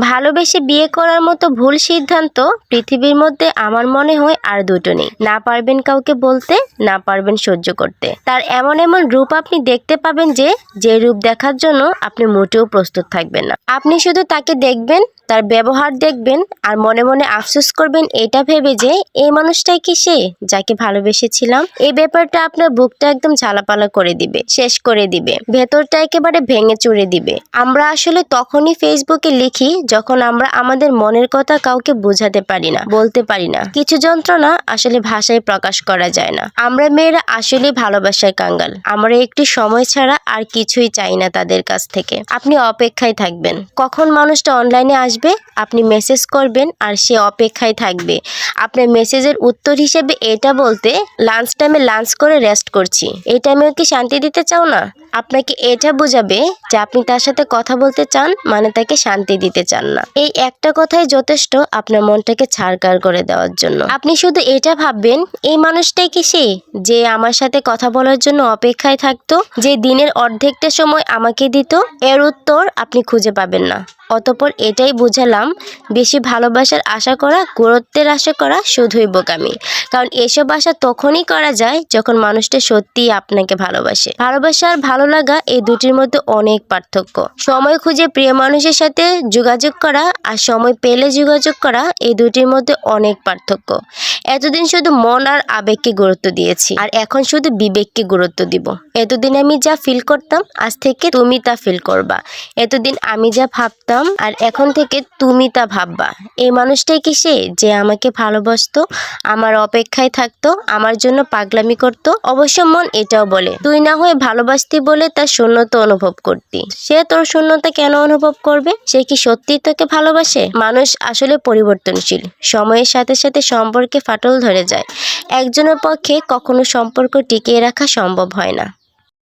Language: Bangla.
ভালোবেসে বিয়ে করার মতো ভুল সিদ্ধান্ত পৃথিবীর মধ্যে আমার মনে হয় আর দুটো নেই। না পারবেন কাউকে বলতে, না পারবেন সহ্য করতে। তার এমন এমন রূপ আপনি দেখতে পাবেন যে রূপ দেখার জন্য আপনি মোটেও প্রস্তুত থাকবেন না। আপনি শুধু তাকে দেখবেন, তার ব্যবহার দেখবেন আর মনে মনে আফসোস করবেন এটা ভেবে যে এই মানুষটাই কি সে যাকে ভালোবেসেছিলাম। এই ব্যাপারটা আপনার বুকটা একদম ঝালাপালা করে দিবে, শেষ করে দিবে, ভেতরটা একেবারে ভেঙে চুরে দিবে। আমরা আসলে তখনই ফেসবুকে লিখি যখন আমরা আমাদের মনের কথা কাউকে বোঝাতে পারি না, বলতে পারি না। কিছু যন্ত্রণা আসলে ভাষায় প্রকাশ করা যায় না। আমরা মেয়েরা আসলে ভালোবাসায় কাঙ্গাল। আমরা একটু সময় ছাড়া আর কিছুই চাই না তাদের কাছ থেকে। আপনি অপেক্ষায় থাকবেন কখন মানুষটা অনলাইনে আসবে, আপনি মেসেজ করবেন আর সে অপেক্ষায় থাকবে আপনার মেসেজের উত্তর হিসেবে এটা বলতে, লাঞ্চ টাইমে লাঞ্চ করে রেস্ট করছি। এই টাইমেও কি শান্তি দিতে চাও না? আপনাকে এটা বোঝাবে যে আপনি তার সাথে কথা বলতে চান, মানে তাকে শান্তি দিতে চান না। এই একটা কথাই যথেষ্ট আপনার মনটাকে ছাড়কার করে দেওয়ার জন্য। আপনি শুধু এটা ভাববেন এই মানুষটাই কি সে যে আমার সাথে কথা বলার জন্য অপেক্ষায় থাকতো, যে দিনের অর্ধেকটা সময় আমাকে দিত। এর উত্তর আপনি খুঁজে পাবেন না। অতঃপর এটাই বুঝালাম, বেশি ভালোবাসার আশা করা, গুরুত্বের আশা করা শুধুই বোকামি। কারণ এসব আশা তখনই করা যায় যখন মানুষটা সত্যিই আপনাকে ভালোবাসে। ভালোবাসা আর ভালো লাগা এই দুটির মধ্যে অনেক পার্থক্য। সময় খুঁজে প্রিয় মানুষের সাথে যোগাযোগ করা আর সময় পেলে যোগাযোগ করা, এই দুটির মধ্যে অনেক পার্থক্য। এতদিন শুধু মন আর আবেগকে গুরুত্ব দিয়েছি, আর এখন শুধু বিবেককে গুরুত্ব দিব। এতদিন আমি যা ফিল করতাম, আজ থেকে তুমি তা ফিল করবা। এতদিন আমি যা ভাবতাম, আর এখন থেকে তুমি তা ভাববা। এই মানুষটাই কি সে যে আমাকে ভালোবাসতো, আমার অপেক্ষায় থাকতো, আমার জন্য পাগলামি করতো? অবশ্য মন এটাও বলে, তুই না হয়ে ভালোবাসতি বলে তার শূন্যতা অনুভব করতি। সে তোর শূন্যতা কেন অনুভব করবে? সে কি সত্যিই তোকে ভালোবাসে? মানুষ আসলে পরিবর্তনশীল। সময়ের সাথে সাথে সম্পর্কে ফাটল ধরে যায়। একজনের পক্ষে কখনো সম্পর্ক টিকিয়ে রাখা সম্ভব হয় না।